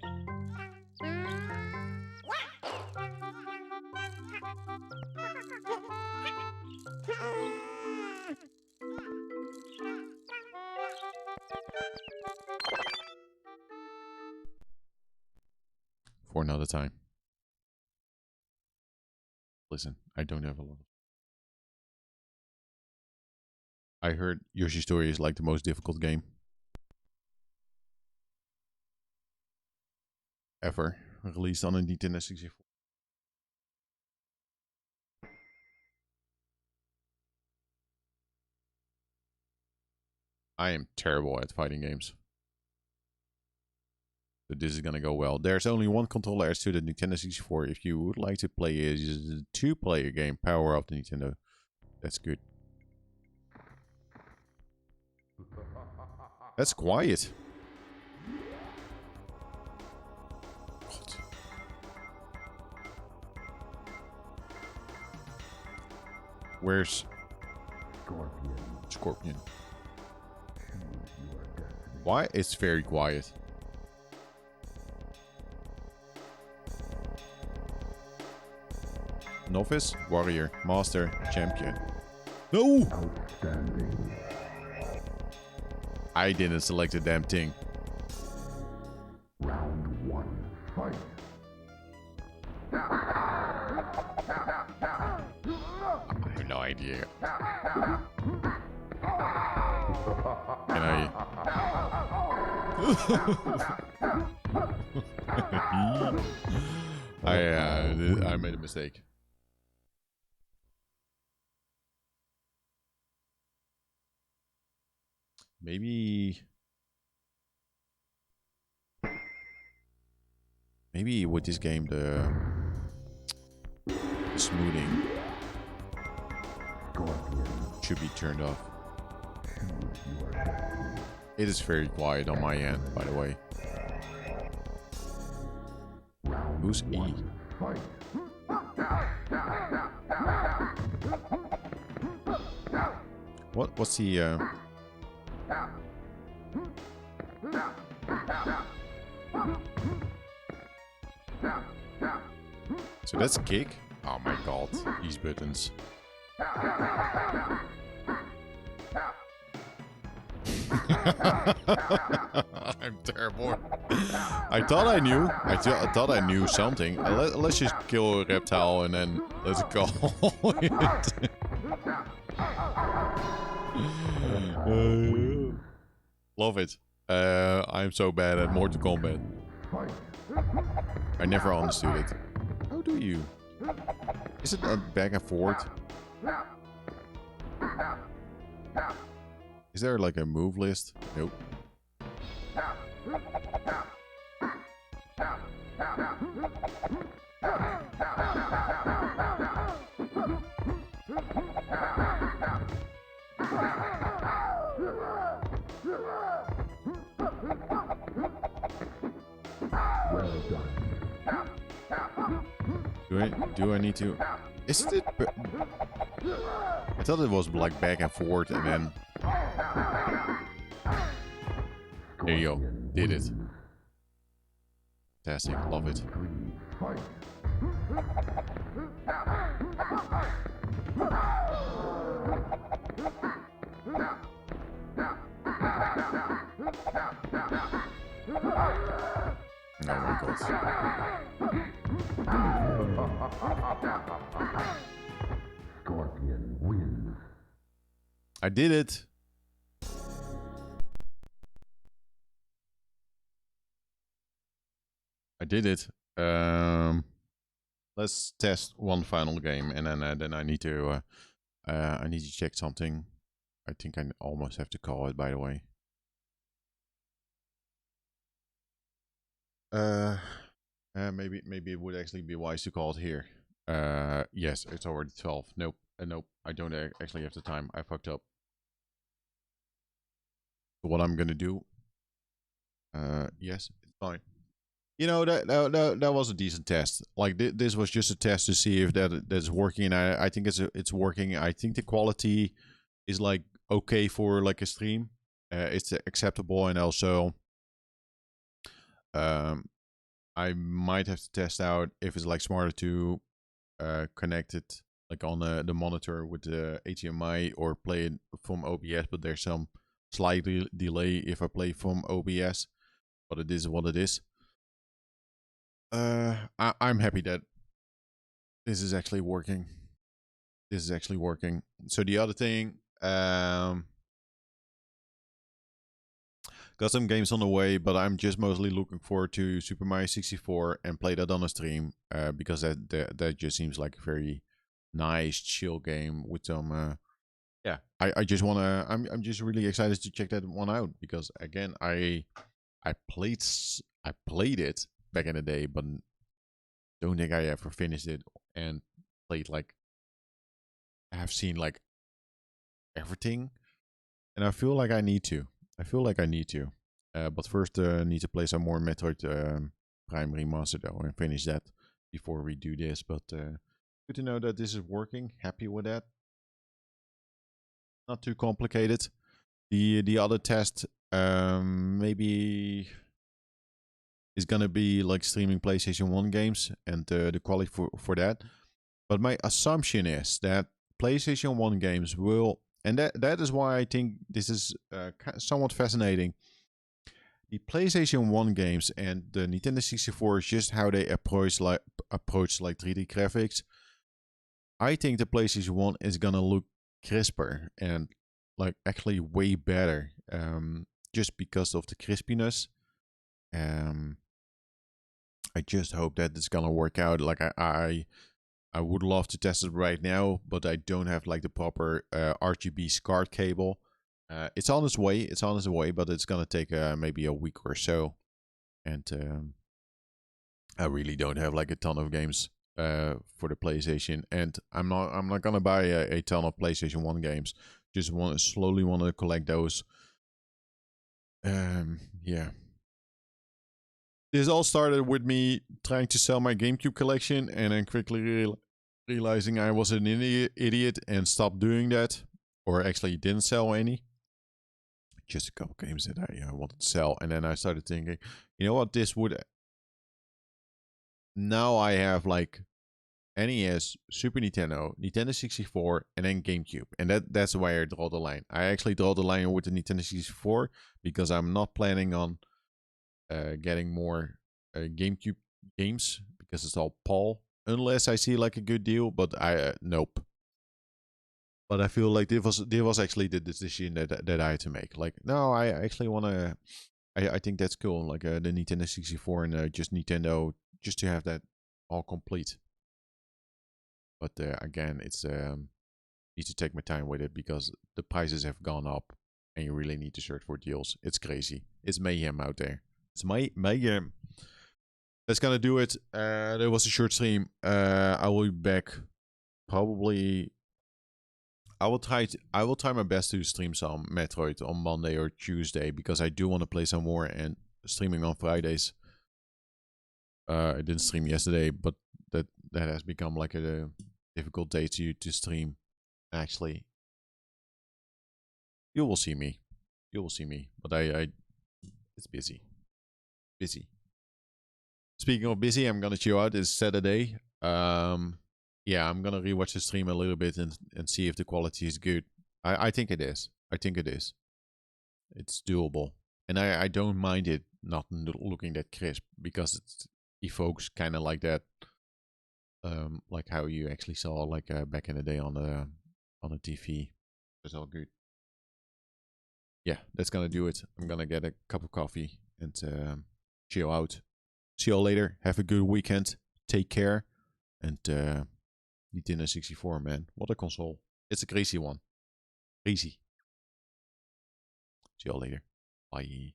For another time. Listen, I don't have a lot. I heard Yoshi Story is like the most difficult game ever released on a Nintendo 64. I am terrible at fighting games. So this is gonna go well. There's only one controller as to the Nintendo 64. If you would like to play a 2-player game, power up the Nintendo. That's good. That's quiet. God. Where's Scorpion? Why? It's very quiet. Novice, warrior, master, champion. No! Outstanding. I didn't select the damn thing. Round 1, fight. I have no idea. Can I? I made a mistake. Maybe with this game the smoothing should be turned off. It is very quiet on my end, by the way. Who's E? What's the So that's kick? Oh my god, these buttons. I'm terrible. I thought I knew. I thought I knew something. Let's just kill a reptile and then let's go. Love it. I'm so bad at Mortal Kombat. I never understood it. How do you? Is it a back and forth? Is there like a move list? Nope. Do I need to? Is it? I thought it was like back and forth, and then there you go. Did it. Fantastic. Love it. Oh my god. Scorpion wins. I did it. I did it. Let's test one final game, and then I need to check something. I think I almost have to call it, by the way. Maybe it would actually be wise to call it here. Yes, it's already 12. Nope, nope. I don't actually have the time. I fucked up. So what I'm gonna do? Yes, it's fine. You know, that was a decent test. Like this was just a test to see if that's working. And I think it's working. I think the quality is like okay for like a stream. It's acceptable, and also I might have to test out if it's like smarter to connect it like on the monitor with the HDMI or play it from OBS. But there's some slight delay if I play from OBS. But it is what it is. I'm happy that this is actually working. This is actually working. So the other thing, got some games on the way, but I'm just mostly looking forward to Super Mario 64 and play that on a stream, because that just seems like a very nice, chill game with some. Yeah, I just wanna. I'm just really excited to check that one out because again, I played it back in the day, but don't think I ever finished it and played like. I have seen like everything, and I feel like I need to. But first, need to play some more Metroid Prime Remastered though and finish that before we do this. But good to know that this is working. Happy with that. Not too complicated. The other test maybe is gonna be like streaming PlayStation 1 games and the quality for that. But my assumption is that PlayStation 1 games will, and that is why I think this is somewhat fascinating. The PlayStation 1 games and the Nintendo 64 is just how they approach 3D graphics. I think the PlayStation 1 is gonna look crisper and like actually way better, just because of the crispiness. I just hope that it's gonna work out. Like I would love to test it right now, but I don't have like the proper RGB SCART cable. It's on its way. But it's gonna take maybe a week or so, and I really don't have like a ton of games for the PlayStation, and I'm not gonna buy a ton of PlayStation 1 games. Just slowly want to collect those. Yeah. This all started with me trying to sell my GameCube collection, and then quickly realizing I was an idiot and stopped doing that, or actually didn't sell any. Just a couple games that I wanted to sell, and then I started thinking, you know what, this would. Now I have like NES, Super Nintendo, Nintendo 64, and then GameCube, and that's why I draw the line. I actually draw the line with the Nintendo 64 because I'm not planning on getting more GameCube games because it's all PAL, unless I see like a good deal. But I nope. But I feel like this was actually the decision that I had to make. Like, no, I actually want to. I think that's cool. Like the Nintendo 64 and just Nintendo, just to have that all complete. But again, it's need to take my time with it because the prices have gone up, and you really need to search for deals. It's crazy. It's mayhem out there. It's mayhem. That's gonna do it. There was a short stream. I will be back probably. I will try my best to stream some Metroid on Monday or Tuesday because I do want to play some more, and streaming on Fridays. I didn't stream yesterday, but that has become like a difficult day to stream. Actually, you will see me. You will see me. But I it's busy. Busy. Speaking of busy, I'm gonna chill out. It's Saturday. Yeah, I'm gonna rewatch the stream a little bit and see if the quality is good. I think it is. I think it is. It's doable, and I don't mind it not looking that crisp because it evokes kind of like that, like how you actually saw like back in the day on the TV. It's all good. Yeah, that's gonna do it. I'm gonna get a cup of coffee and chill out. See you all later. Have a good weekend. Take care. And Nintendo 64, man. What a console. It's a crazy one. Crazy. See you all later. Bye.